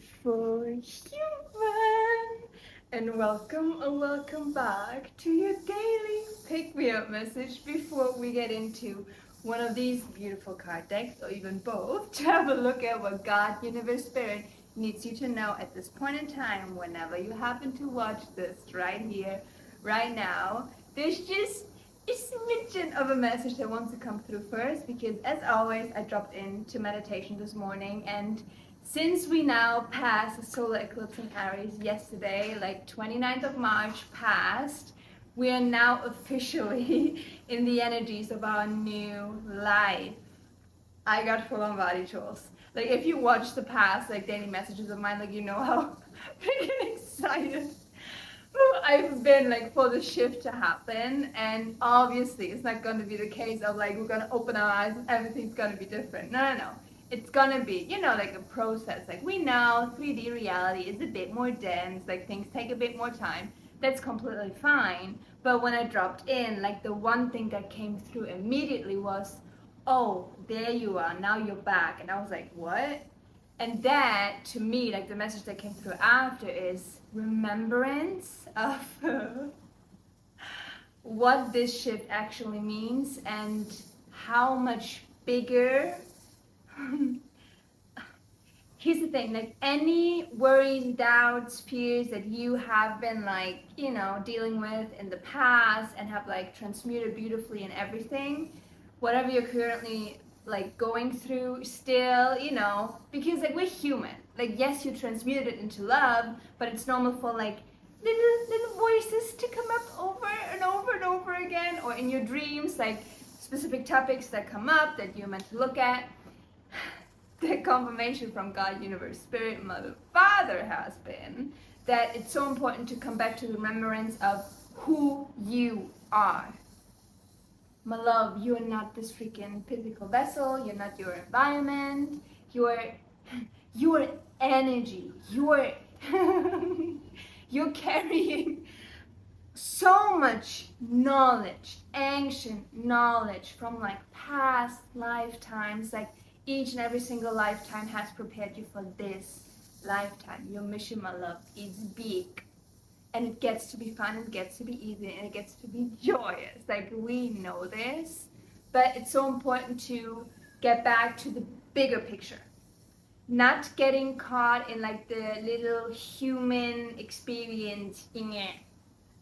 beautiful human, and welcome back to your daily pick-me-up message before we get into one of these beautiful card decks, or even both, to have a look at what God, Universe, Spirit needs you to know at this point in time, whenever you happen to watch this right here, right now. There's just a smidgen of a message that wants to come through first, because as always, I dropped into meditation this morning, and since we now passed the solar eclipse in Aries yesterday, like 29th of March passed, we are now officially in the energies of our new life. I got full on body chills. Like, if you watch the past like daily messages of mine, like, you know how freaking excited I've been like for the shift to happen. And obviously it's not going to be the case of like we're going to open our eyes and everything's going to be different. No. It's gonna be, like a process. Like, we know 3D reality is a bit more dense, like things take a bit more time. That's completely fine. But when I dropped in, like, the one thing that came through immediately was, oh, there you are, now you're back. And I was like, what? And that, to me, like, the message that came through after is remembrance of what this shift actually means and how much bigger. Here's the thing, like, any worries, doubts, fears that you have been like, dealing with in the past and have like transmuted beautifully and everything, whatever you're currently like going through still, because like we're human. Like, yes, you transmuted it into love, but it's normal for like little voices to come up over and over and over again, or in your dreams, like specific topics that come up that you're meant to look at. The confirmation from God, Universe, Spirit, Mother, Father has been that it's so important to come back to the remembrance of who you are. My love, you are not this freaking physical vessel. You're not your environment. You're energy. You're carrying so much knowledge, ancient knowledge from like past lifetimes. Like, each and every single lifetime has prepared you for this lifetime. Your mission, my love, is big. And it gets to be fun, it gets to be easy, and it gets to be joyous. Like, we know this. But it's so important to get back to the bigger picture. Not getting caught in like the little human experience in it.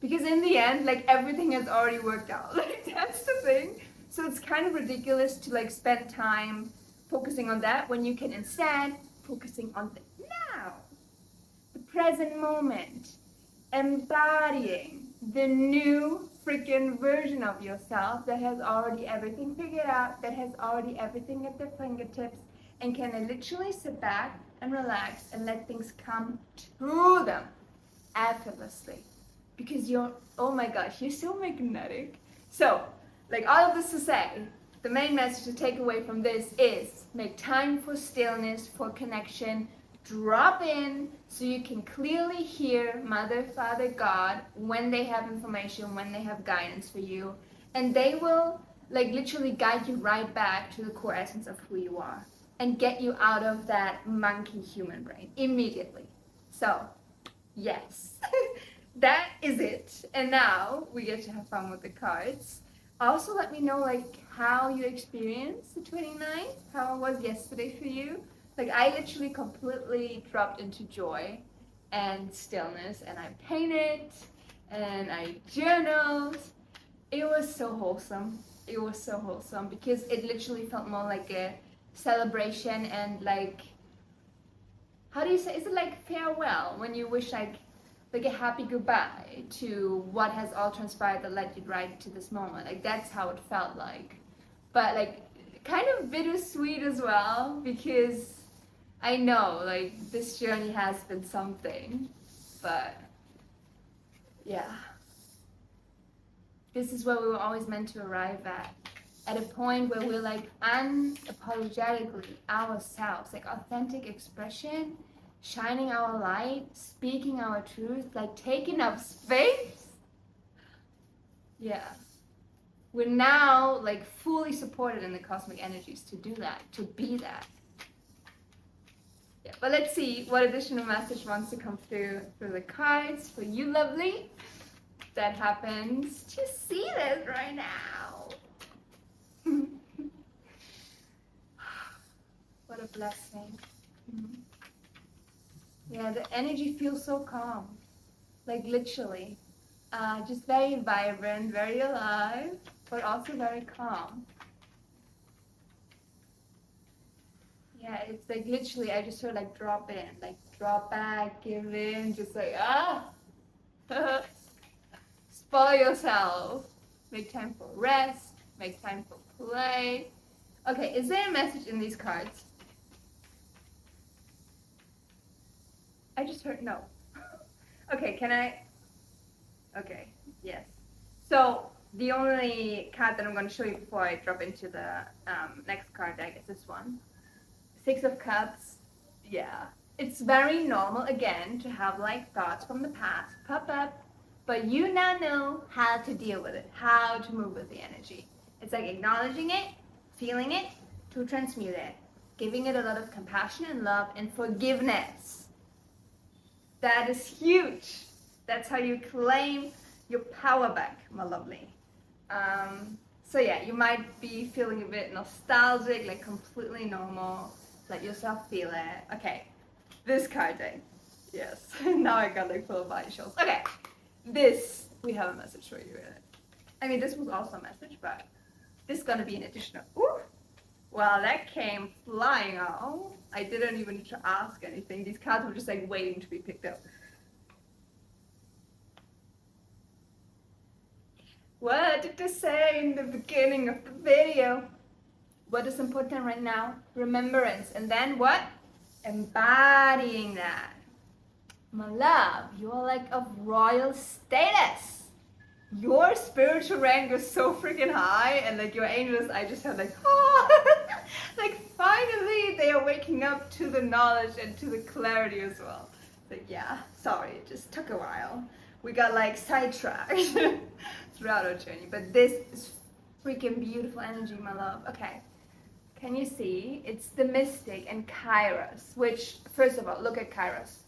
Because in the end, like, everything has already worked out. Like, that's the thing. So it's kind of ridiculous to like spend time focusing on that when you can instead focusing on the now, the present moment, embodying the new freaking version of yourself that has already everything figured out, that has already everything at their fingertips, and can literally sit back and relax and let things come to them effortlessly. Because oh my gosh, you're so magnetic. So, like, all of this to say, the main message to take away from this is make time for stillness, for connection. Drop in so you can clearly hear Mother, Father, God when they have information, when they have guidance for you. And they will like literally guide you right back to the core essence of who you are and get you out of that monkey human brain immediately. So, yes, that is it. And now we get to have fun with the cards. Also, let me know like how you experienced the 29th, how it was yesterday for you. Like, I literally completely dropped into joy and stillness, and I painted and I journaled. It was so wholesome. It was so wholesome because it literally felt more like a celebration and like, how do you say, is it like farewell when you wish like a happy goodbye to what has all transpired that led you right to this moment. Like, that's how it felt like. But like kind of bittersweet as well, because I know like this journey has been something, but yeah, this is where we were always meant to arrive at a point where we're like unapologetically ourselves, like authentic expression, shining our light, speaking our truth, like taking up space. Yeah. We're now like fully supported in the cosmic energies to do that, to be that. Yeah. But let's see what additional message wants to come through the cards for you, lovely. That happens to see this right now. What a blessing. Yeah, the energy feels so calm. Like literally. Just very vibrant, very alive, but also very calm. Yeah, it's like literally, I just heard like drop in, like drop back, give in, just like, spoil yourself. Make time for rest, make time for play. Okay, is there a message in these cards? I just heard no. Okay, can I? Okay, yes. So the only card that I'm going to show you before I drop into the next card deck is this one. Six of Cups. Yeah. It's very normal, again, to have like thoughts from the past pop up, but you now know how to deal with it, how to move with the energy. It's like acknowledging it, feeling it, to transmute it, giving it a lot of compassion and love and forgiveness. That is huge. That's how you claim your power back, my lovely. So yeah, you might be feeling a bit nostalgic, like completely normal. Let yourself feel it. Okay, this card deck. Yes, now I got like full body chills. Okay, this, we have a message for you in it. I mean, this was also a message, but this is gonna be an additional. Ooh, well, that came flying out. I didn't even need to ask anything. These cards were just like waiting to be picked up. What did they say in the beginning of the video? What is important right now? Remembrance. And then what? Embodying that. My love, you are like of royal status. Your spiritual rank is so freaking high, and like your angels, I just have like, like finally they are waking up to the knowledge and to the clarity as well. Like, yeah, sorry, it just took a while. We got like sidetracked throughout our journey, but this is freaking beautiful energy, my love. Okay, can you see? It's the Mystic and Kairos, which, first of all, look at Kairos.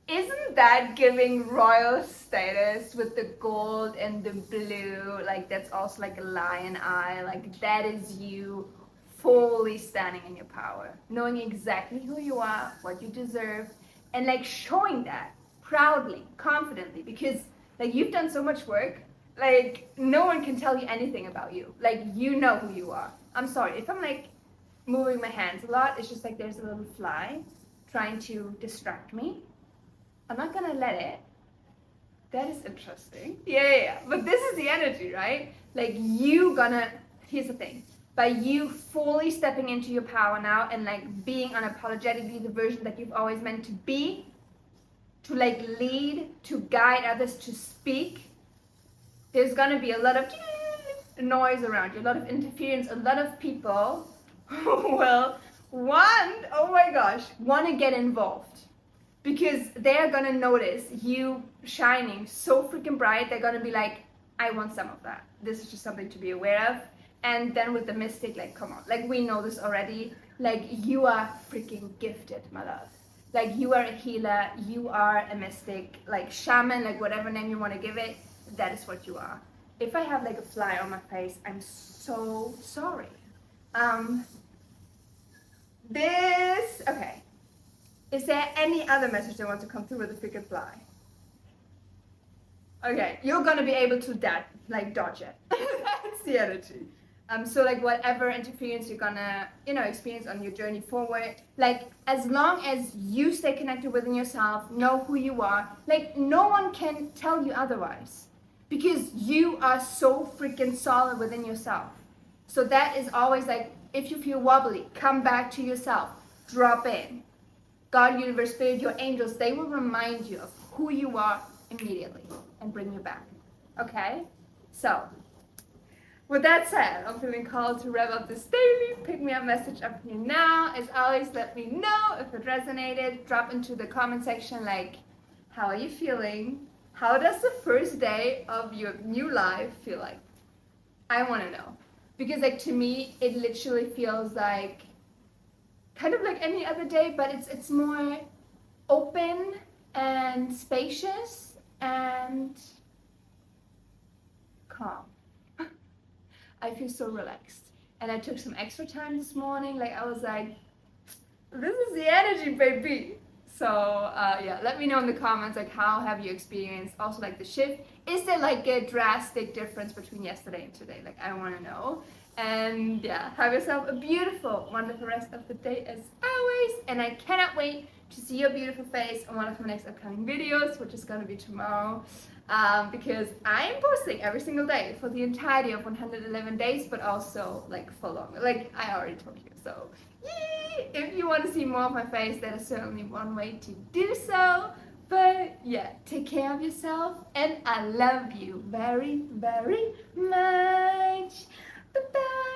Isn't that giving royal status with the gold and the blue? Like, that's also like a lion eye. Like, that is you fully standing in your power, knowing exactly who you are, what you deserve, and like showing that proudly, confidently, because like you've done so much work, like no one can tell you anything about you. Like, you know who you are. I'm sorry if I'm like moving my hands a lot, it's just like there's a little fly trying to distract me. I'm not gonna let it. That is interesting. Yeah. But this is the energy, right? Like here's the thing. By you fully stepping into your power now and like being unapologetically the version that you've always meant to be, to like lead, to guide others, to speak, there's gonna be a lot of noise around you, a lot of interference, a lot of people who will want to get involved because they're gonna notice you shining so freaking bright. They're gonna be like, I want some of that. This is just something to be aware of. And then with the Mystic, like, come on, like we know this already, like you are freaking gifted, my love. Like, you are a healer, you are a mystic, like shaman, like whatever name you want to give it, that is what you are. If I have like a fly on my face, I'm so sorry. Okay. Is there any other message that wants to come through with the freaking fly? Okay, you're gonna be able to dodge it. That's the energy. So like whatever interference you're gonna, experience on your journey forward, like as long as you stay connected within yourself, know who you are, like no one can tell you otherwise because you are so freaking solid within yourself. So that is always like, if you feel wobbly, come back to yourself, drop in. God, universe, spirit, your angels, they will remind you of who you are immediately and bring you back. Okay? So, with that said, I'm feeling called to rev up this daily pick me up message up here now. As always, let me know if it resonated. Drop into the comment section like, how are you feeling? How does the first day of your new life feel like? I want to know. Because like to me, it literally feels like kind of like any other day, but it's more open and spacious and calm. I feel so relaxed. And I took some extra time this morning. Like, I was like, this is the energy, baby. So yeah, let me know in the comments, like, how have you experienced also like the shift? Is there like a drastic difference between yesterday and today? Like, I want to know. And yeah, have yourself a beautiful, wonderful rest of the day as always. And I cannot wait to see your beautiful face on one of my next upcoming videos, which is going to be tomorrow. Because I'm posting every single day for the entirety of 111 days, but also like for longer, like I already told you. So yay! If you want to see more of my face, that is certainly one way to do so. But yeah, take care of yourself, and I love you very, very much. Bye-bye.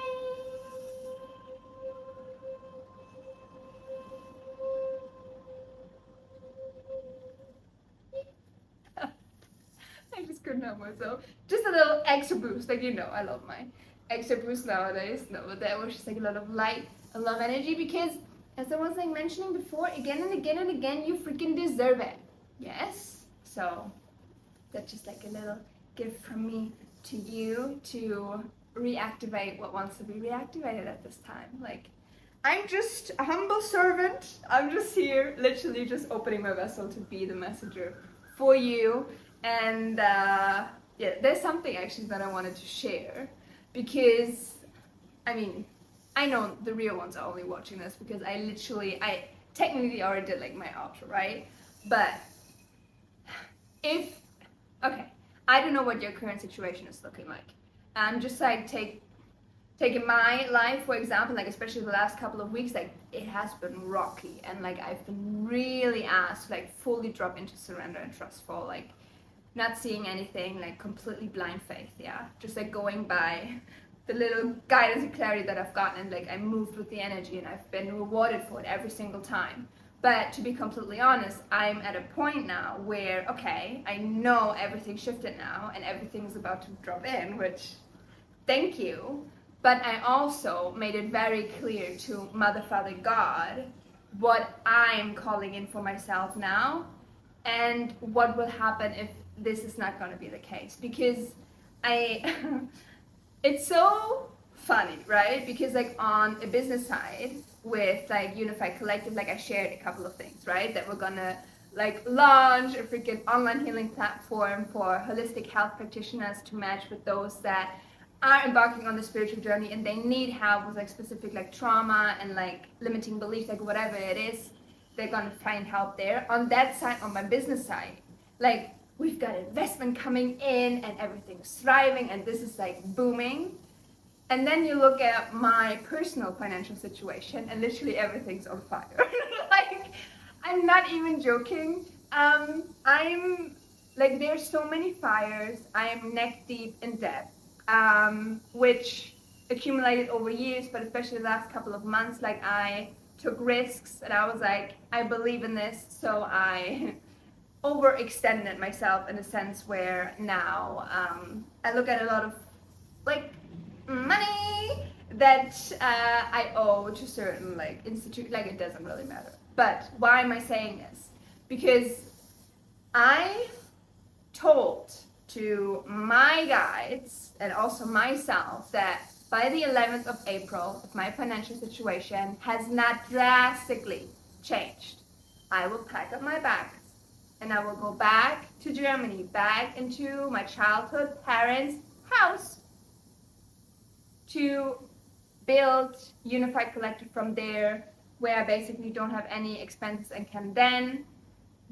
I just couldn't help myself. Just a little extra boost, like, you know, I love my extra boost nowadays. No, but that was just like a lot of light, a lot of energy, because as I was like mentioning before, again and again and again, you freaking deserve it. Yes? So that's just like a little gift from me to you to reactivate what wants to be reactivated at this time. Like, I'm just a humble servant. I'm just here, literally just opening my vessel to be the messenger for you. And yeah, there's something actually that I wanted to share, because I mean, I know the real ones are only watching this because I technically already did like my outro, right? But if, okay, I don't know what your current situation is looking like. I'm just like taking my life, for example, like especially the last couple of weeks, like it has been rocky, and like I've been really asked to like fully drop into surrender and trustful, like not seeing anything, like completely blind faith, yeah, just like going by the little guidance and clarity that I've gotten, and like I moved with the energy and I've been rewarded for it every single time. But to be completely honest, I'm at a point now where, okay, I know everything shifted now and everything's about to drop in, which, thank you. But I also made it very clear to Mother, Father, God what I'm calling in for myself now, and what will happen if this is not going to be the case. Because it's so funny, right? Because like on a business side with like Unified Collective, like I shared a couple of things, right? That we're gonna like launch a freaking online healing platform for holistic health practitioners to match with those that are embarking on the spiritual journey and they need help with like specific like trauma and like limiting beliefs, like whatever it is, they're gonna find help there. On that side, on my business side, like we've got investment coming in and everything's thriving and this is like booming. And then you look at my personal financial situation and literally everything's on fire. Like, I'm not even joking. I'm like, there's so many fires. I'm neck deep in debt, which accumulated over years, but especially the last couple of months, like I took risks and I was like, I believe in this, so I overextended myself in a sense where now I look at a lot of like money that I owe to certain like institute, like it doesn't really matter. But why am I saying this? Because I told to my guides and also myself that by the 11th of April, if my financial situation has not drastically changed, I will pack up my bags and I will go back to Germany, back into my childhood parents' house to build Unified Collective from there, where I basically don't have any expenses and can then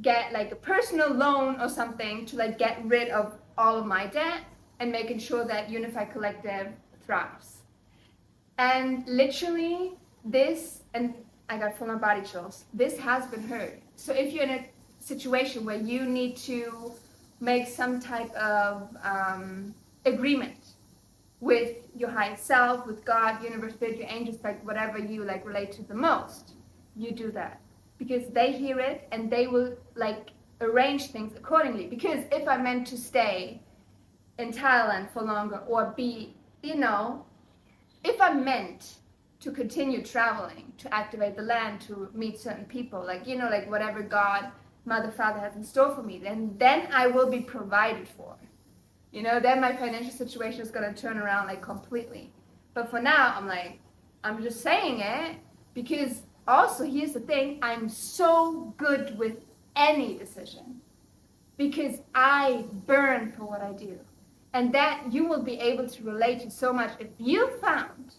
get like a personal loan or something to like get rid of all of my debt and making sure that Unified Collective thrives. And literally this, and I got full on body chills, this has been heard. So if you're in a situation where you need to make some type of agreement with your higher self, with God, universe, spirit, your angels, like whatever you like relate to the most, you do that. Because they hear it and they will like arrange things accordingly. Because if I meant to stay in Thailand for longer or be, you know, if I meant to continue traveling, to activate the land, to meet certain people, like, you know, like whatever God, Mother, Father has in store for me, then I will be provided for. You know, then my financial situation is going to turn around like completely. But for now, I'm like, I'm just saying it because also here's the thing, I'm so good with any decision because I burn for what I do. And that you will be able to relate to so much if you found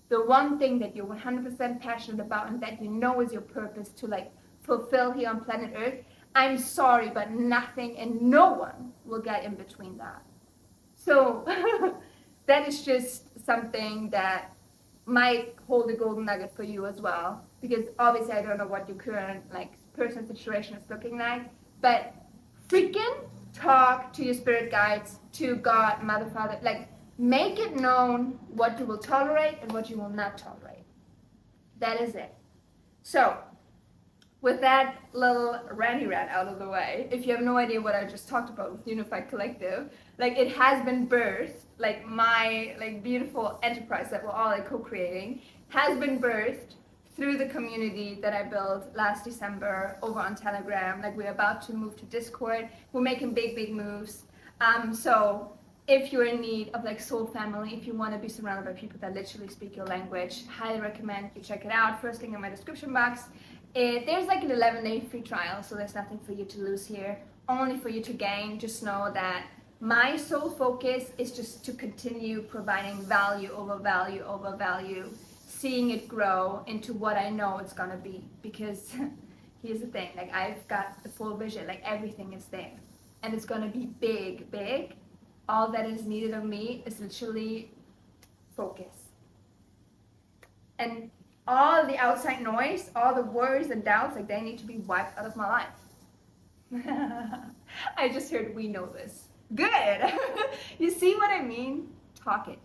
the one thing that you're 100% passionate about and that you know is your purpose to like fulfill here on planet Earth. I'm sorry, but nothing and no one will get in between that. So that is just something that might hold a golden nugget for you as well, because obviously I don't know what your current like personal situation is looking like, but freaking talk to your spirit guides, to God, Mother, Father, like make it known what you will tolerate and what you will not tolerate. That is it. So with that little randy rant out of the way, if you have no idea what I just talked about with Unified Collective, like it has been birthed, like my like beautiful enterprise that we're all like co-creating has been birthed through the community that I built last December over on Telegram. Like we're about to move to Discord. We're making big moves. So if you're in need of like soul family, if you want to be surrounded by people that literally speak your language, highly recommend you check it out. First link in my description box. There's like an 11-day free trial, so there's nothing for you to lose here, only for you to gain. Just know that my sole focus is just to continue providing value over value over value, seeing it grow into what I know it's gonna be. Because here's the thing, like I've got the full vision, like everything is there, and it's gonna be big. All that is needed of me is literally focus. And all the outside noise, all the worries and doubts, like they need to be wiped out of my life. I just heard we know this. Good. You see what I mean? Talk it,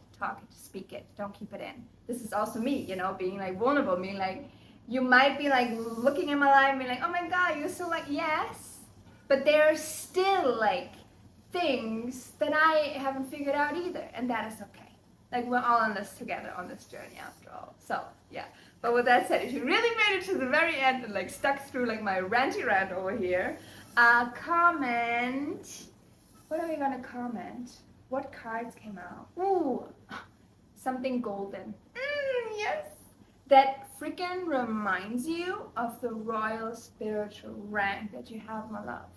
speak it. Don't keep it in. This is also me, you know, being like vulnerable, being like, you might be like looking at my life and being like, oh my God, you're so like, yes. But there are still like things that I haven't figured out either. And that is okay. Like we're all in this together on this journey after all. So yeah. But with that said, if you really made it to the very end and like stuck through like my ranty rant over here, comment. What are we gonna comment? What cards came out? Ooh, something golden. Yes. That freaking reminds you of the royal spiritual rank that you have, my love.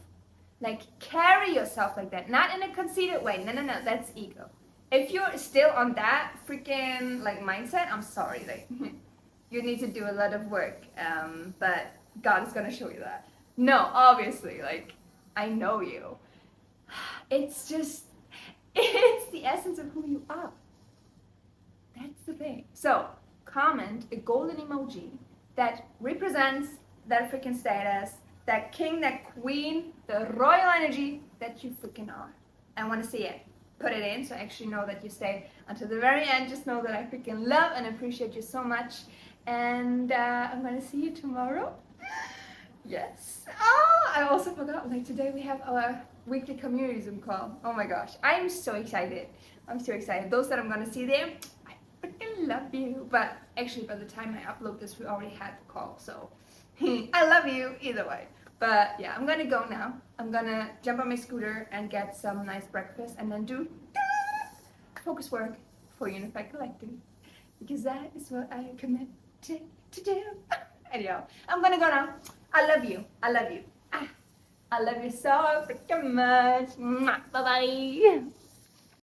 Like carry yourself like that, not in a conceited way. No, that's ego. If you're still on that freaking like mindset, I'm sorry, like you need to do a lot of work, but God is gonna show you that. No, obviously, like I know you. It's just, it's the essence of who you are. That's the thing. So comment a golden emoji that represents that freaking status, that king, that queen, the royal energy that you freaking are. I want to see it. Put it in so I actually know that you stay until the very end. Just know that I freaking love and appreciate you so much. And I'm going to see you tomorrow. Yes. Oh, I also forgot, like today we have our weekly community Zoom call. Oh my gosh. I'm so excited. I'm so excited. Those that I'm going to see there, I freaking love you. But actually by the time I upload this, we already had the call. So I love you either way. But yeah, I'm going to go now. I'm going to jump on my scooter and get some nice breakfast and then do focus work for Unified Collective. Because that is what I am committed to do. Anyhow, I'm going to go now. I love you. I love you. I love you so freaking much. Bye-bye.